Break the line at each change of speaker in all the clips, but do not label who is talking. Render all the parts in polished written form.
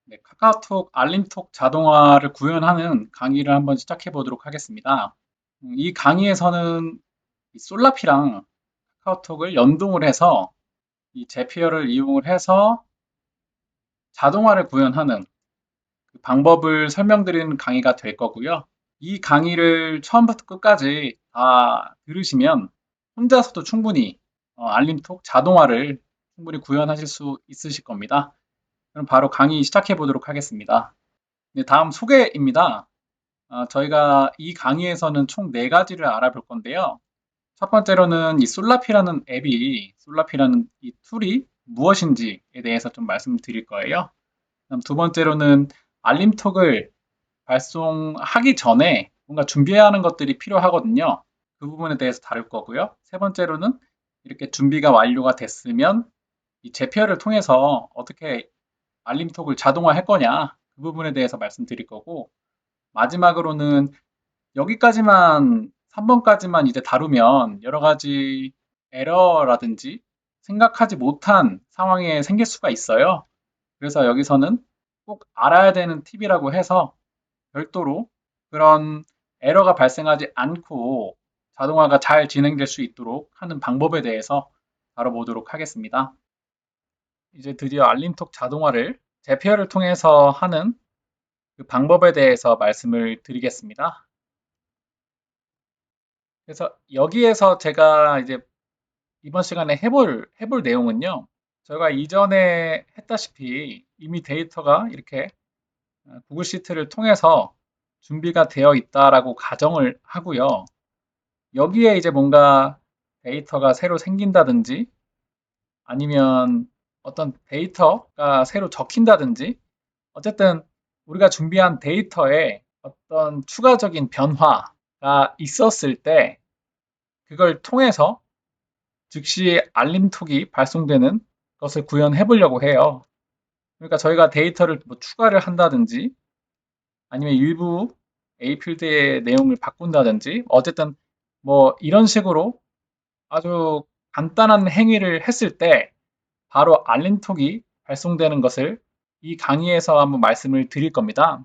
네, 카카오톡 알림톡 자동화를 구현하는 강의를 한번 시작해 보도록 하겠습니다. 이 강의에서는 이 솔라피랑 카카오톡을 연동을 해서 이 제피어를 이용을 해서 자동화를 구현하는 그 방법을 설명드리는 강의가 될 거고요. 이 강의를 처음부터 끝까지 다 들으시면 혼자서도 충분히 알림톡 자동화를 충분히 구현하실 수 있으실 겁니다. 그럼 바로 강의 시작해 보도록 하겠습니다. 네, 다음 소개입니다. 저희가 이 강의에서는 총 네 가지를 알아볼 건데요. 첫 번째로는 이 솔라피라는 이 툴이 무엇인지에 대해서 좀 말씀드릴 거예요. 그다음 두 번째로는 알림톡을 발송하기 전에 뭔가 준비해야 하는 것들이 필요하거든요. 그 부분에 대해서 다룰 거고요. 세 번째로는 이렇게 준비가 완료가 됐으면 이 제피어를 통해서 어떻게 알림톡을 자동화할 거냐, 그 부분에 대해서 말씀드릴 거고, 마지막으로는 여기까지만 3번까지만 이제 다루면 여러 가지 에러라든지 생각하지 못한 상황이 생길 수가 있어요. 그래서 여기서는 꼭 알아야 되는 팁이라고 해서 별도로 그런 에러가 발생하지 않고 자동화가 잘 진행될 수 있도록 하는 방법에 대해서 다뤄보도록 하겠습니다. 이제 드디어 알림톡 자동화를 제피어를 통해서 하는 그 방법에 대해서 말씀을 드리겠습니다. 그래서 여기에서 제가 이제 이번 시간에 해볼 내용은요. 저희가 이전에 했다시피 이미 데이터가 이렇게 구글 시트를 통해서 준비가 되어 있다라고 가정을 하고요. 여기에 이제 뭔가 데이터가 새로 생긴다든지 아니면 어떤 데이터가 새로 적힌다든지 어쨌든 우리가 준비한 데이터에 어떤 추가적인 변화가 있었을 때 그걸 통해서 즉시 알림톡이 발송되는 것을 구현해 보려고 해요. 그러니까 저희가 데이터를 뭐 추가를 한다든지 아니면 일부 A 필드의 내용을 바꾼다든지 어쨌든 뭐 이런 식으로 아주 간단한 행위를 했을 때 바로 알림톡이 발송되는 것을 이 강의에서 한번 말씀을 드릴 겁니다.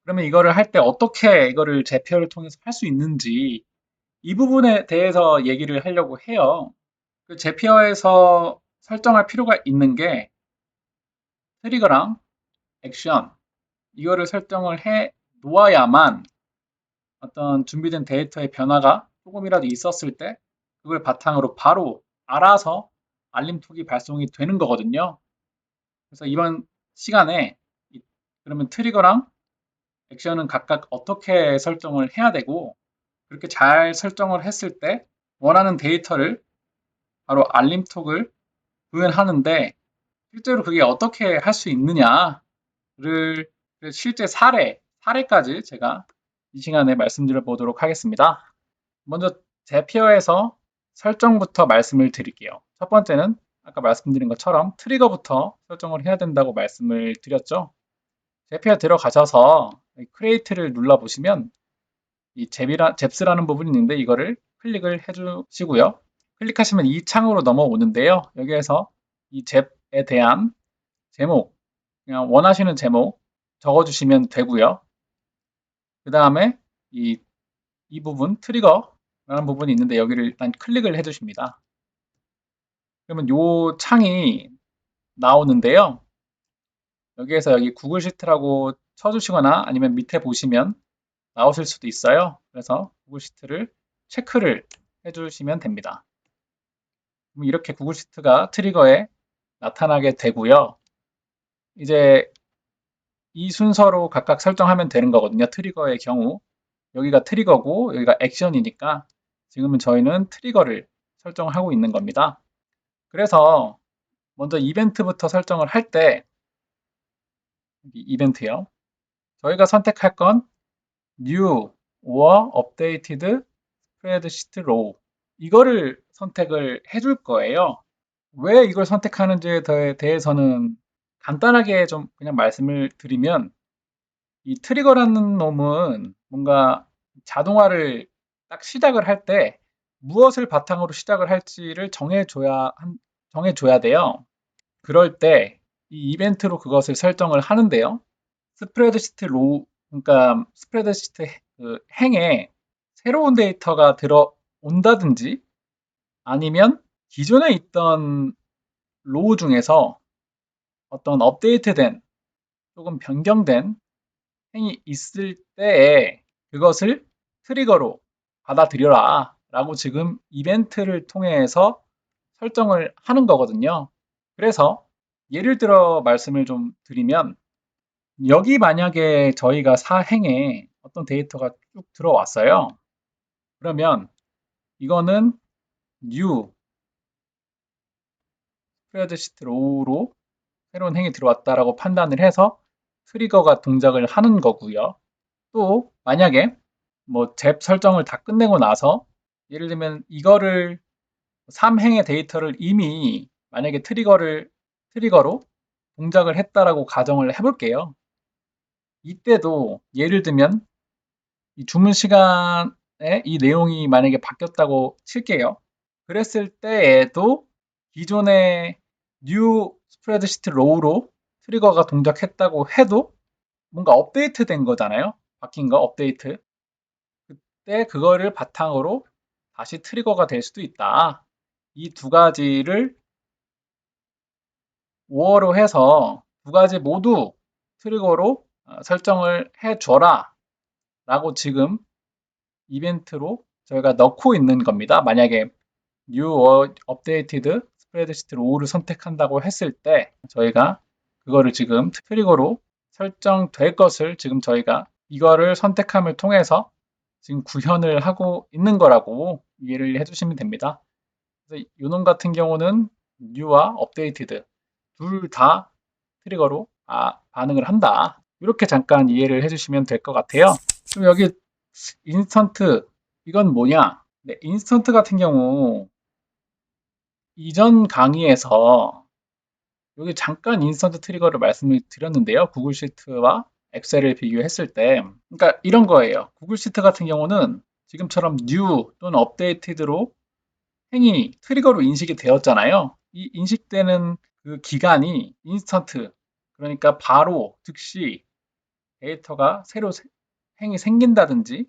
그러면 이거를 할 때 어떻게 이거를 제표를 통해서 할 수 있는지 이 부분에 대해서 얘기를 하려고 해요. 그 제피어에서 설정할 필요가 있는 게 트리거랑 액션 이거를 설정을 해 놓아야만 어떤 준비된 데이터의 변화가 조금이라도 있었을 때 그걸 바탕으로 바로 알아서 알림톡이 발송이 되는 거거든요. 그래서 이번 시간에 그러면 트리거랑 액션은 각각 어떻게 설정을 해야 되고 그렇게 잘 설정을 했을 때 원하는 데이터를 바로 알림톡을 구현하는데 실제로 그게 어떻게 할 수 있느냐를 실제 사례까지 제가 이 시간에 말씀드려 보도록 하겠습니다. 먼저 제피어에서 설정부터 말씀을 드릴게요. 첫 번째는 아까 말씀드린 것처럼 트리거부터 설정을 해야 된다고 말씀을 드렸죠. 제피어 들어가셔서 크리에이트를 눌러보시면 이 잽스라는 부분이 있는데 이거를 클릭을 해주시고요. 클릭하시면 이 창으로 넘어오는데요. 여기에서 이 잽에 대한 제목, 그냥 원하시는 제목 적어주시면 되고요. 그 다음에 이 부분 트리거라는 부분이 있는데 여기를 일단 클릭을 해주십니다. 그러면 이 창이 나오는데요. 여기에서 여기 구글 시트라고 쳐주시거나 아니면 밑에 보시면 나오실 수도 있어요. 그래서 구글 시트를 체크를 해주시면 됩니다. 그럼 이렇게 구글 시트가 트리거에 나타나게 되고요. 이제 이 순서로 각각 설정하면 되는 거거든요. 트리거의 경우. 여기가 트리거고 여기가 액션이니까 지금은 저희는 트리거를 설정하고 있는 겁니다. 그래서 먼저 이벤트부터 설정을 할 때 이벤트요. 저희가 선택할 건 new or updated spreadsheet row 이거를 선택을 해줄 거예요. 왜 이걸 선택하는지에 대해서는 간단하게 좀 그냥 말씀을 드리면 이 트리거라는 놈은 뭔가 자동화를 딱 시작을 할 때 무엇을 바탕으로 시작을 할지를 정해줘야 돼요. 그럴 때 이 이벤트로 그것을 설정을 하는데요. 스프레드시트 로우, 그러니까 스프레드시트 그 행에 새로운 데이터가 들어온다든지 아니면 기존에 있던 로우 중에서 어떤 업데이트된 조금 변경된 행이 있을 때에 그것을 트리거로 받아들여라 라고 지금 이벤트를 통해서 설정을 하는 거거든요. 그래서 예를 들어 말씀을 좀 드리면 여기 만약에 저희가 사행에 어떤 데이터가 쭉 들어왔어요. 그러면 이거는 new 스프레드시트 로우로 새로운 행이 들어왔다라고 판단을 해서 트리거가 동작을 하는 거고요. 또 만약에 뭐 잽 설정을 다 끝내고 나서 예를 들면 이거를 3행의 데이터를 이미 만약에 트리거로 동작을 했다라고 가정을 해볼게요. 이때도 예를 들면 이 주문 시간에 이 내용이 만약에 바뀌었다고 칠게요. 그랬을 때에도 기존의 new 스프레드시트 로우로 트리거가 동작했다고 해도 뭔가 업데이트 된 거잖아요. 바뀐 거 업데이트. 그때 그거를 바탕으로 다시 트리거가 될 수도 있다. 이 두 가지를 5어로 해서 두 가지 모두 트리거로 설정을 해줘라 라고 지금 이벤트로 저희가 넣고 있는 겁니다. 만약에 new or updated 스프레드시트 로우를 선택한다고 했을 때 저희가 그거를 지금 트리거로 설정될 것을 지금 저희가 이거를 선택함을 통해서 지금 구현을 하고 있는 거라고 이해를 해주시면 됩니다. 그래서 요놈 같은 경우는 new와 updated 둘 다 트리거로 반응을 한다. 이렇게 잠깐 이해를 해주시면 될 것 같아요. 그럼 여기 인스턴트 이건 뭐냐? 네, 인스턴트 같은 경우 이전 강의에서 여기 잠깐 인스턴트 트리거를 말씀을 드렸는데요. 구글 시트와 엑셀을 비교했을 때 그러니까 이런 거예요. 구글 시트 같은 경우는 지금처럼 new 또는 updated로 행이 트리거로 인식이 되었잖아요. 이 인식되는 그 기간이 인스턴트 그러니까 바로 즉시 데이터가 새로 행이 생긴다든지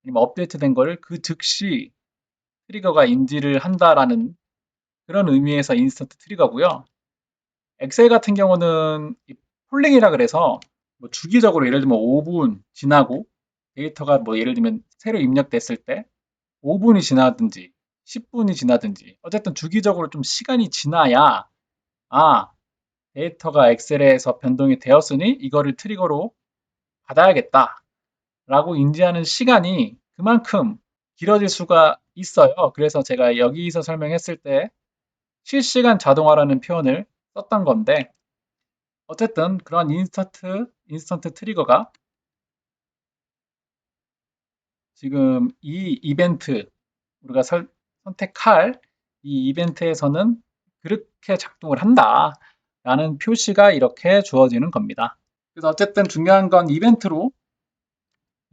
아니면 업데이트된 거를 그 즉시 트리거가 인지를 한다라는 그런 의미에서 인스턴트 트리거고요. 엑셀 같은 경우는 폴링이라 그래서 뭐 주기적으로 예를 들면 5분 지나고 데이터가 뭐 예를 들면 새로 입력됐을 때 5분이 지나든지 10분이 지나든지 어쨌든 주기적으로 좀 시간이 지나야 데이터가 엑셀에서 변동이 되었으니 이거를 트리거로 받아야겠다 라고 인지하는 시간이 그만큼 길어질 수가 있어요. 그래서 제가 여기서 설명했을 때 실시간 자동화라는 표현을 썼던 건데 어쨌든 그런 인스턴트 트리거가 지금 이 이벤트 우리가 선택할 이 이벤트에서는 그렇게 작동을 한다 라는 표시가 이렇게 주어지는 겁니다. 그래서 어쨌든 중요한 건 이벤트로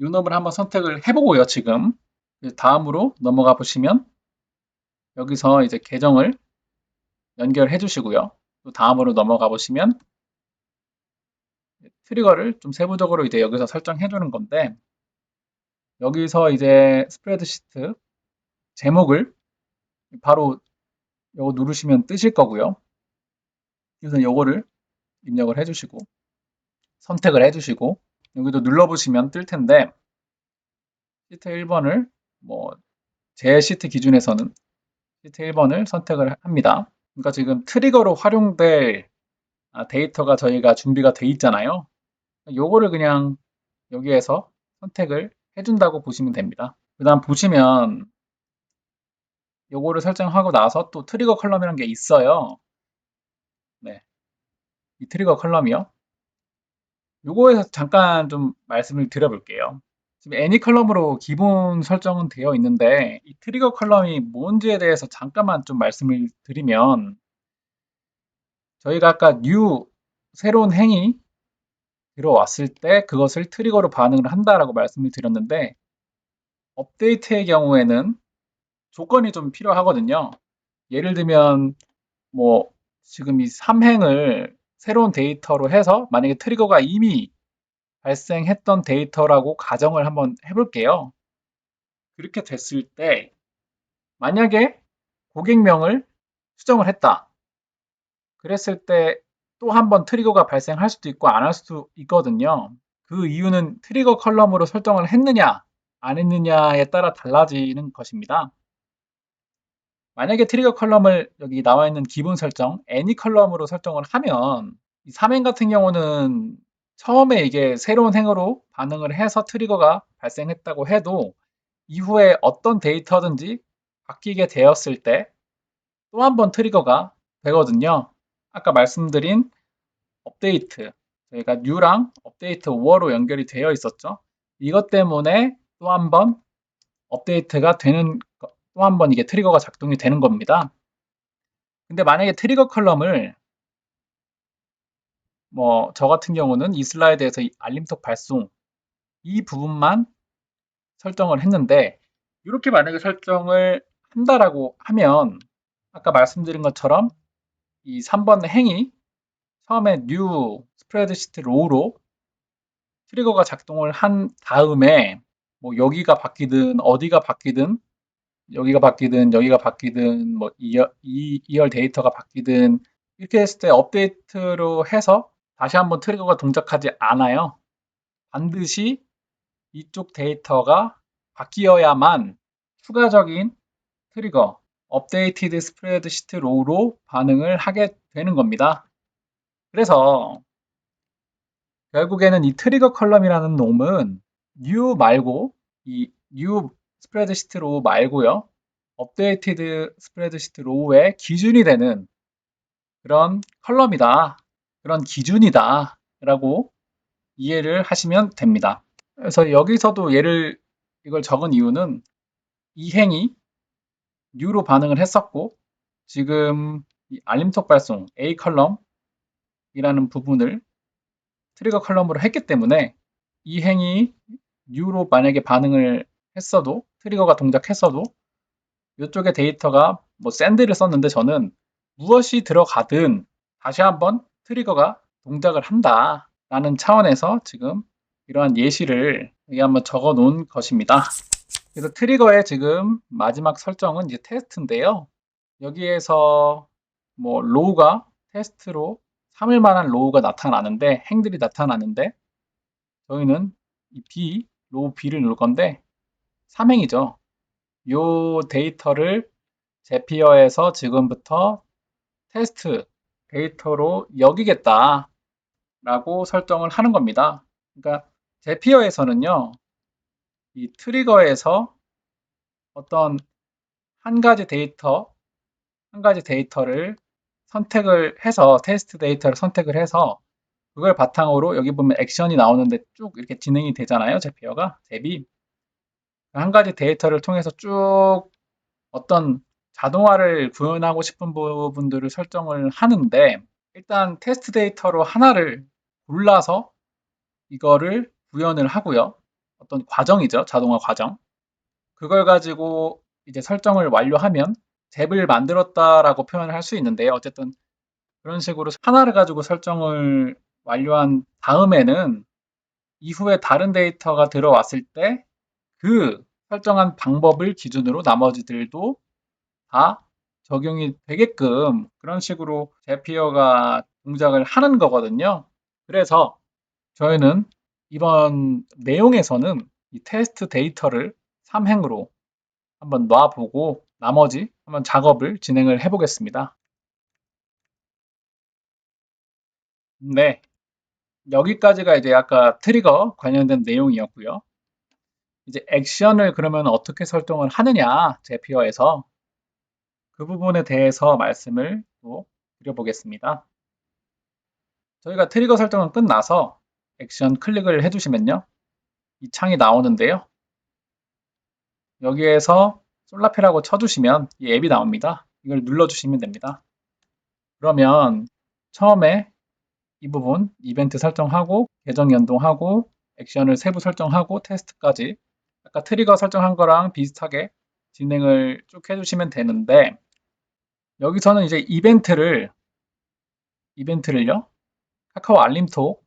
유놈을 한번 선택을 해보고요. 지금 다음으로 넘어가 보시면 여기서 이제 계정을 연결해 주시고요. 또 다음으로 넘어가 보시면 트리거를 좀 세부적으로 이제 여기서 설정해 주는 건데 여기서 이제 스프레드시트 제목을 바로 요거 누르시면 뜨실 거고요. 그래서 요거를 입력을 해 주시고 선택을 해 주시고 여기도 눌러 보시면 뜰 텐데 시트 1번을 뭐 제 시트 기준에서는 시트 1번을 선택을 합니다. 그러니까 지금 트리거로 활용될 데이터가 저희가 준비가 돼 있잖아요. 요거를 그냥 여기에서 선택을 해준다고 보시면 됩니다. 그 다음 보시면 요거를 설정하고 나서 또 트리거 컬럼이라는 게 있어요. 네, 이 트리거 컬럼이요. 요거에서 잠깐 좀 말씀을 드려볼게요. 지금 애니 컬럼으로 기본 설정은 되어 있는데 이 트리거 컬럼이 뭔지에 대해서 잠깐만 좀 말씀을 드리면 저희가 아까 new 새로운 행이 들어왔을 때 그것을 트리거로 반응을 한다라고 말씀을 드렸는데 업데이트의 경우에는 조건이 좀 필요하거든요. 예를 들면 뭐 지금 이 3행을 새로운 데이터로 해서 만약에 트리거가 이미 발생했던 데이터라고 가정을 한번 해볼게요. 그렇게 됐을 때 만약에 고객명을 수정을 했다. 그랬을 때 또 한 번 트리거가 발생할 수도 있고 안 할 수도 있거든요. 그 이유는 트리거 컬럼으로 설정을 했느냐 안 했느냐에 따라 달라지는 것입니다. 만약에 트리거 컬럼을 여기 나와 있는 기본 설정 any 컬럼으로 설정을 하면 이 3행 같은 경우는 처음에 이게 새로운 행으로 반응을 해서 트리거가 발생했다고 해도 이후에 어떤 데이터든지 바뀌게 되었을 때 또 한 번 트리거가 되거든요. 아까 말씀드린 업데이트, 저희가 new랑 업데이트 5로 연결이 되어 있었죠. 이것 때문에 또 한 번 업데이트가 되는, 또 한 번 이게 트리거가 작동이 되는 겁니다. 근데 만약에 트리거 컬럼을 뭐 저 같은 경우는 이 슬라이드에서 이 알림톡 발송 이 부분만 설정을 했는데 이렇게 만약에 설정을 한다라고 하면 아까 말씀드린 것처럼 이 3번 행이 처음에 new 스프레드시트 로우로 트리거가 작동을 한 다음에 뭐 여기가 바뀌든 어디가 바뀌든 여기가 바뀌든 여기가 바뀌든 뭐 2열 데이터가 바뀌든 이렇게 했을 때 업데이트로 해서 다시 한번 트리거가 동작하지 않아요. 반드시 이쪽 데이터가 바뀌어야만 추가적인 트리거 업데이티드 스프레드시트 로우로 반응을 하게 되는 겁니다. 그래서 결국에는 이 트리거 컬럼이라는 놈은 new 말고 이 new 스프레드시트 로우 말고요. 업데이티드 스프레드시트 로우의 기준이 되는 그런 컬럼이다. 그런 기준이다. 라고 이해를 하시면 됩니다. 그래서 여기서도 이걸 적은 이유는 이 행이 new로 반응을 했었고 지금 이 알림톡 발송 A 컬럼이라는 부분을 트리거 컬럼으로 했기 때문에 이 행이 new로 만약에 반응을 했어도 트리거가 동작했어도 이쪽에 데이터가 뭐 send를 썼는데 저는 무엇이 들어가든 다시 한번 트리거가 동작을 한다라는 차원에서 지금 이러한 예시를 여기 한번 적어 놓은 것입니다. 그래서 트리거의 지금 마지막 설정은 이제 테스트인데요. 여기에서 뭐 로우가 테스트로 삼을 만한 로우가 나타나는데 행들이 나타나는데 저희는 이 B, 로우 B를 누를 건데 3행이죠. 요 데이터를 제피어에서 지금부터 테스트 데이터로 여기겠다라고 설정을 하는 겁니다. 그러니까 제피어에서는요, 이 트리거에서 어떤 한 가지 데이터를 선택을 해서 테스트 데이터를 선택을 해서 그걸 바탕으로 여기 보면 액션이 나오는데 쭉 이렇게 진행이 되잖아요. 제피어가 잽이 한 가지 데이터를 통해서 쭉 어떤 자동화를 구현하고 싶은 부분들을 설정을 하는데 일단 테스트 데이터로 하나를 골라서 이거를 구현을 하고요. 어떤 과정이죠. 자동화 과정. 그걸 가지고 이제 설정을 완료하면 잽을 만들었다라고 표현을 할 수 있는데요. 어쨌든 그런 식으로 하나를 가지고 설정을 완료한 다음에는 이후에 다른 데이터가 들어왔을 때 그 설정한 방법을 기준으로 나머지들도 다 적용이 되게끔 그런 식으로 제피어가 동작을 하는 거거든요. 그래서 저희는 이번 내용에서는 이 테스트 데이터를 3행으로 한번 놔보고 나머지 한번 작업을 진행을 해보겠습니다. 네, 여기까지가 이제 아까 트리거 관련된 내용이었고요. 이제 액션을 그러면 어떻게 설정을 하느냐, 제피어에서 그 부분에 대해서 말씀을 또 드려보겠습니다. 저희가 트리거 설정은 끝나서 액션 클릭을 해주시면요. 이 창이 나오는데요. 여기에서 솔라페라고 쳐주시면 이 앱이 나옵니다. 이걸 눌러주시면 됩니다. 그러면 처음에 이 부분 이벤트 설정하고 계정 연동하고 액션을 세부 설정하고 테스트까지 아까 트리거 설정한 거랑 비슷하게 진행을 쭉 해주시면 되는데 여기서는 이제 이벤트를요. 카카오 알림톡,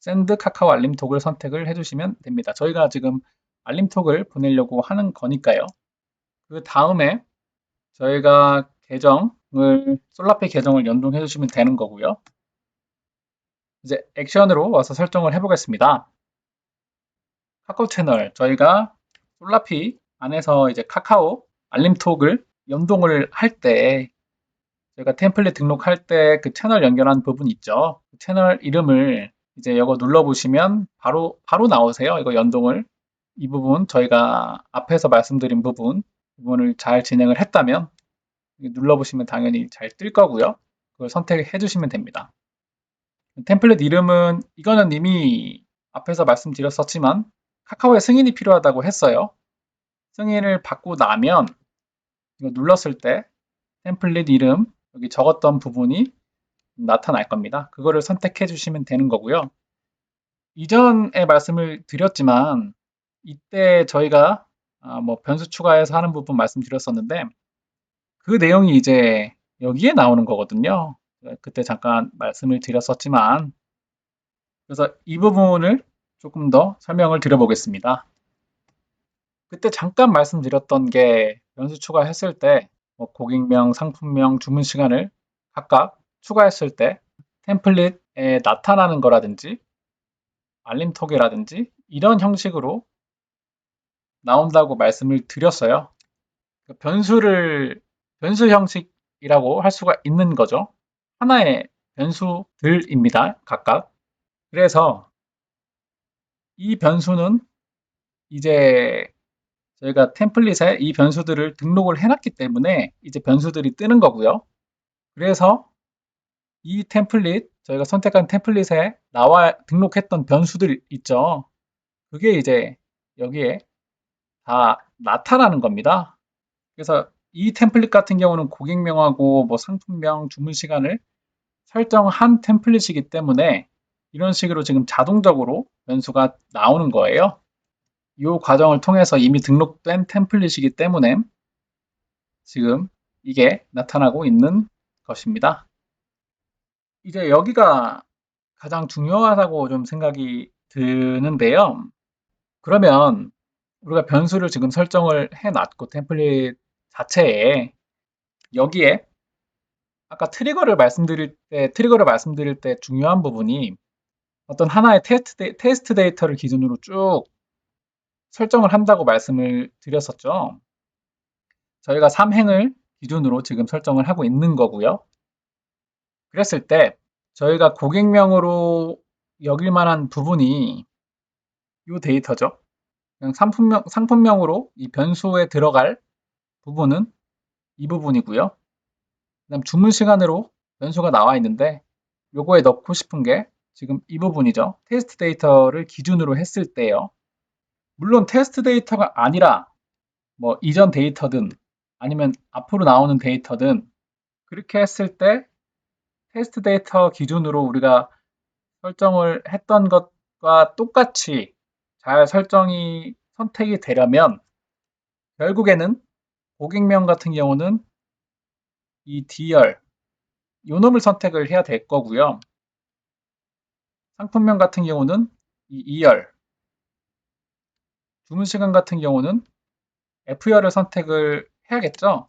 샌드 카카오 알림톡을 선택을 해주시면 됩니다. 저희가 지금 알림톡을 보내려고 하는 거니까요. 그 다음에 저희가 솔라피 계정을 연동해 주시면 되는 거고요. 이제 액션으로 와서 설정을 해보겠습니다. 카카오 채널, 저희가 솔라피 안에서 이제 카카오 알림톡을 연동을 할 때, 저희가 템플릿 등록할 때 그 채널 연결한 부분 있죠. 그 채널 이름을 이제 이거 눌러보시면 바로 나오세요. 이거 연동을. 이 부분, 저희가 앞에서 말씀드린 부분을 잘 진행을 했다면, 눌러보시면 당연히 잘 뜰 거고요. 그걸 선택해 주시면 됩니다. 템플릿 이름은, 이거는 이미 앞에서 말씀드렸었지만, 카카오의 승인이 필요하다고 했어요. 승인을 받고 나면, 이거 눌렀을 때, 템플릿 이름, 여기 적었던 부분이 나타날 겁니다. 그거를 선택해 주시면 되는 거고요. 이전에 말씀을 드렸지만, 이때 저희가 뭐 변수 추가해서 하는 부분 말씀드렸었는데, 그 내용이 이제 여기에 나오는 거거든요. 그때 잠깐 말씀을 드렸었지만, 그래서 이 부분을 조금 더 설명을 드려보겠습니다. 그때 잠깐 말씀드렸던 게 변수 추가했을 때, 뭐 고객명, 상품명, 주문 시간을 각각 추가했을 때 템플릿에 나타나는 거라든지 알림톡이라든지 이런 형식으로 나온다고 말씀을 드렸어요. 변수 형식이라고 할 수가 있는 거죠. 하나의 변수들입니다. 각각. 그래서 이 변수는 이제 저희가 템플릿에 이 변수들을 등록을 해놨기 때문에 이제 변수들이 뜨는 거고요. 그래서 이 템플릿, 저희가 선택한 템플릿에 등록했던 변수들 있죠. 그게 이제 여기에 다 나타나는 겁니다. 그래서 이 템플릿 같은 경우는 고객명하고 뭐 상품명, 주문 시간을 설정한 템플릿이기 때문에 이런 식으로 지금 자동적으로 변수가 나오는 거예요. 이 과정을 통해서 이미 등록된 템플릿이기 때문에 지금 이게 나타나고 있는 것입니다. 이제 여기가 가장 중요하다고 좀 생각이 드는데요. 그러면 우리가 변수를 지금 설정을 해놨고 템플릿 자체에 여기에 아까 트리거를 말씀드릴 때 중요한 부분이 어떤 하나의 테스트 데이터를 기준으로 쭉 설정을 한다고 말씀을 드렸었죠. 저희가 3행을 기준으로 지금 설정을 하고 있는 거고요. 그랬을 때 저희가 고객명으로 여길 만한 부분이 이 데이터죠. 그냥 상품명으로 이 변수에 들어갈 부분은 이 부분이고요. 그다음 주문 시간으로 변수가 나와 있는데 요거에 넣고 싶은 게 지금 이 부분이죠. 테스트 데이터를 기준으로 했을 때요. 물론 테스트 데이터가 아니라 뭐 이전 데이터든 아니면 앞으로 나오는 데이터든 그렇게 했을 때 테스트 데이터 기준으로 우리가 설정을 했던 것과 똑같이 잘 선택이 되려면 결국에는 고객명 같은 경우는 이 D열 요 놈을 선택을 해야 될 거고요. 상품명 같은 경우는 이 E열, 주문 시간 같은 경우는 F열을 선택을 해야겠죠.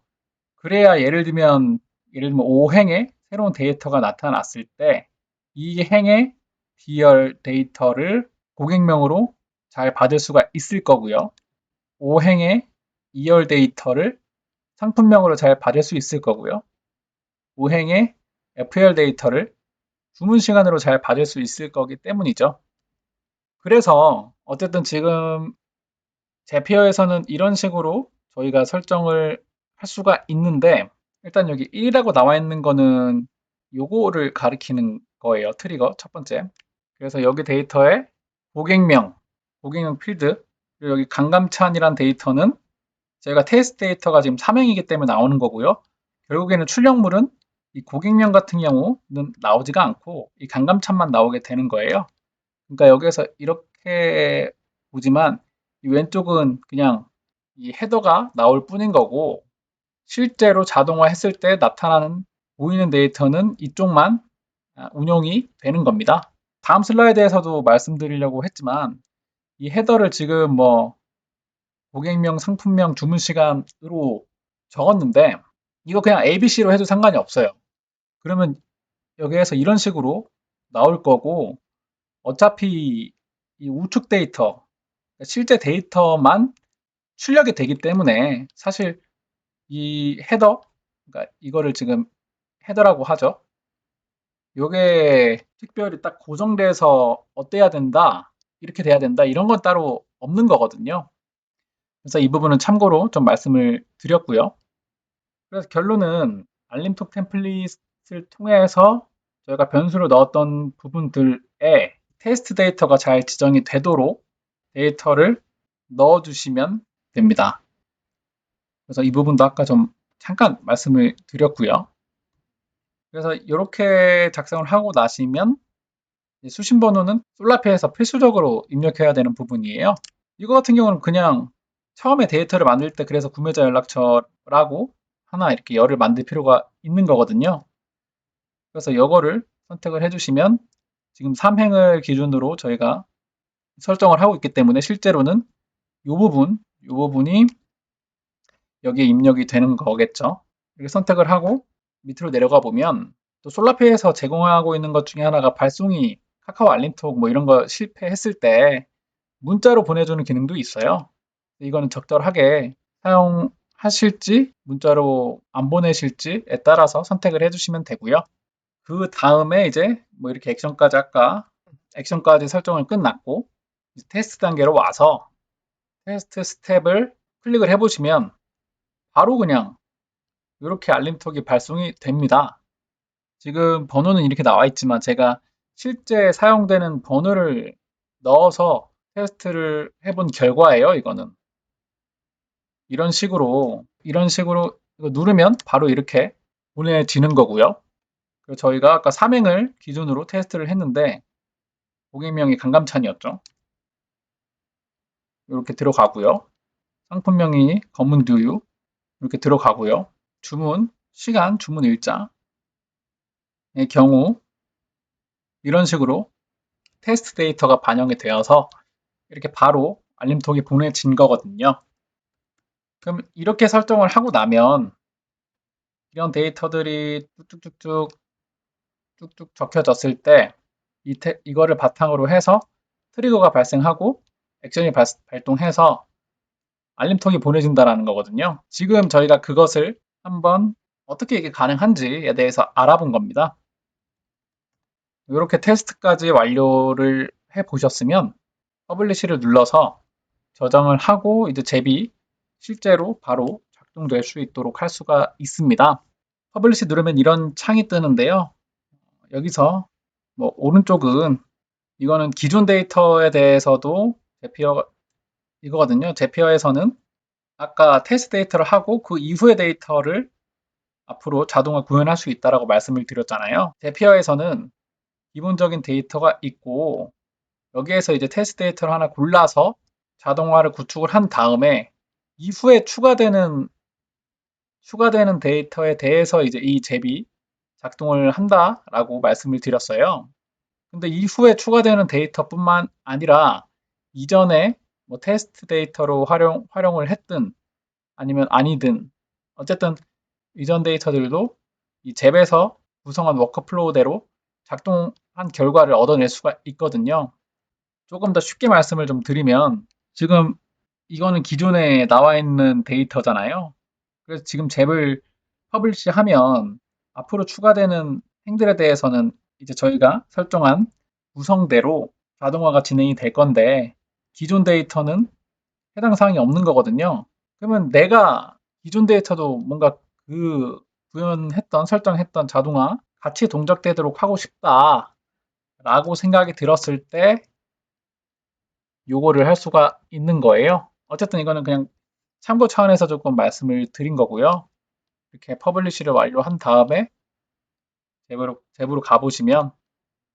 그래야 예를 들면 5행에 새로운 데이터가 나타났을 때 이 행의 D열 데이터를 고객명으로 잘 받을 수가 있을 거고요. 5행의 E열 데이터를 상품명으로 잘 받을 수 있을 거고요. 5행의 F열 데이터를 주문 시간으로 잘 받을 수 있을 거기 때문이죠. 그래서 어쨌든 지금 제페어에서는 이런 식으로 저희가 설정을 할 수가 있는데 일단 여기 1이라고 나와 있는 거는 요거를 가리키는 거예요. 트리거 첫 번째. 그래서 여기 데이터에 고객명 필드 그리고 여기 강감찬이란 데이터는 저희가 테스트 데이터가 지금 3행이기 때문에 나오는 거고요. 결국에는 출력물은 이 고객명 같은 경우는 나오지가 않고 이 강감찬만 나오게 되는 거예요. 그러니까 여기에서 이렇게 보지만 이 왼쪽은 그냥 이 헤더가 나올 뿐인 거고 실제로 자동화 했을 때 보이는 데이터는 이쪽만 운용이 되는 겁니다. 다음 슬라이드에서도 말씀드리려고 했지만 이 헤더를 지금 뭐 고객명, 상품명, 주문 시간으로 적었는데 이거 그냥 ABC로 해도 상관이 없어요. 그러면 여기에서 이런 식으로 나올 거고 어차피 이 우측 데이터, 실제 데이터만 출력이 되기 때문에 사실 이 헤더, 그러니까 이거를 지금 헤더라고 하죠. 요게 특별히 딱 고정돼서 어때야 된다, 이렇게 돼야 된다, 이런 건 따로 없는 거거든요. 그래서 이 부분은 참고로 좀 말씀을 드렸고요. 그래서 결론은 알림톡 템플릿을 통해서 저희가 변수를 넣었던 부분들에 테스트 데이터가 잘 지정이 되도록 데이터를 넣어주시면 됩니다. 그래서 이 부분도 아까 좀 잠깐 말씀을 드렸고요. 그래서 이렇게 작성을 하고 나시면 수신 번호는 솔라피에서 필수적으로 입력해야 되는 부분이에요. 이거 같은 경우는 그냥 처음에 데이터를 만들 때 그래서 구매자 연락처라고 하나 이렇게 열을 만들 필요가 있는 거거든요. 그래서 이거를 선택을 해주시면 지금 3행을 기준으로 저희가 설정을 하고 있기 때문에 실제로는 이 부분이 여기에 입력이 되는 거겠죠. 이렇게 선택을 하고 밑으로 내려가 보면 또 솔라페이에서 제공하고 있는 것 중에 하나가 발송이 카카오 알림톡 뭐 이런 거 실패했을 때 문자로 보내주는 기능도 있어요. 이거는 적절하게 사용하실지 문자로 안 보내실지에 따라서 선택을 해주시면 되고요. 그 다음에 이제 뭐 이렇게 액션까지 아까 액션까지 설정을 끝났고 테스트 단계로 와서 테스트 스텝을 클릭을 해보시면 바로 그냥 이렇게 알림톡이 발송이 됩니다. 지금 번호는 이렇게 나와 있지만 제가 실제 사용되는 번호를 넣어서 테스트를 해본 결과예요, 이거는. 이런 식으로 이거 누르면 바로 이렇게 보내지는 거고요. 그리고 저희가 아까 3행을 기준으로 테스트를 했는데 고객명이 강감찬이었죠. 이렇게 들어가고요. 상품명이 검은 두유 이렇게 들어가고요. 주문 시간, 주문 일자의 경우 이런 식으로 테스트 데이터가 반영이 되어서 이렇게 바로 알림톡이 보내진 거거든요. 그럼 이렇게 설정을 하고 나면 이런 데이터들이 쭉쭉 적혀졌을 때 이거를 바탕으로 해서 트리거가 발생하고 액션이 발동해서 알림톡이 보내진다라는 거거든요. 지금 저희가 그것을 한번 어떻게 이게 가능한지에 대해서 알아본 겁니다. 이렇게 테스트까지 완료를 해 보셨으면 퍼블리시를 눌러서 저장을 하고 이제 제비 실제로 바로 작동될 수 있도록 할 수가 있습니다. 퍼블리시 누르면 이런 창이 뜨는데요. 여기서 뭐 오른쪽은 이거는 기존 데이터에 대해서도 제피어 이거거든요. 제피어에서는 아까 테스트 데이터를 하고 그 이후의 데이터를 앞으로 자동화 구현할 수 있다라고 말씀을 드렸잖아요. 제피어에서는 기본적인 데이터가 있고 여기에서 이제 테스트 데이터를 하나 골라서 자동화를 구축을 한 다음에 이후에 추가되는 데이터에 대해서 이제 이 잽이 작동을 한다라고 말씀을 드렸어요. 근데 이후에 추가되는 데이터뿐만 아니라 이전에 뭐 테스트 데이터로 활용을 했든 아니면 아니든 어쨌든 이전 데이터들도 이 잽에서 구성한 워크플로우대로 작동한 결과를 얻어낼 수가 있거든요. 조금 더 쉽게 말씀을 좀 드리면 지금 이거는 기존에 나와 있는 데이터잖아요. 그래서 지금 잽을 퍼블리시 하면 앞으로 추가되는 행들에 대해서는 이제 저희가 설정한 구성대로 자동화가 진행이 될 건데 기존 데이터는 해당 사항이 없는 거거든요. 그러면 내가 기존 데이터도 뭔가 그 설정했던 자동화 같이 동작되도록 하고 싶다라고 생각이 들었을 때 요거를 할 수가 있는 거예요. 어쨌든 이거는 그냥 참고 차원에서 조금 말씀을 드린 거고요. 이렇게 퍼블리시를 완료한 다음에 잽으로 가보시면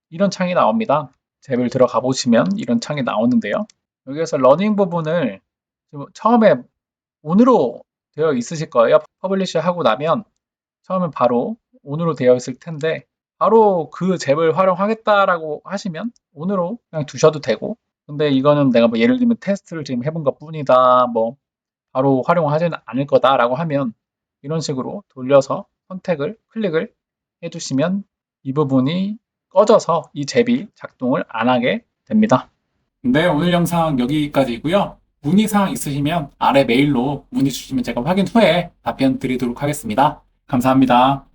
이런 창이 나옵니다. 잽을 들어가 보시면 이런 창이 나오는데요. 여기에서 러닝 부분을 처음에 온으로 되어 있으실 거예요. 퍼블리시 하고 나면 처음엔 바로 온으로 되어 있을 텐데 바로 그 잽을 활용하겠다라고 하시면 온으로 그냥 두셔도 되고, 근데 이거는 내가 뭐 예를 들면 테스트를 지금 해본 것뿐이다, 뭐 바로 활용하지는 않을 거다라고 하면 이런 식으로 돌려서 선택을 클릭을 해주시면 이 부분이 꺼져서 이 잽이 작동을 안 하게 됩니다. 네, 오늘 영상 여기까지고요. 문의사항 있으시면 아래 메일로 문의 주시면 제가 확인 후에 답변 드리도록 하겠습니다. 감사합니다.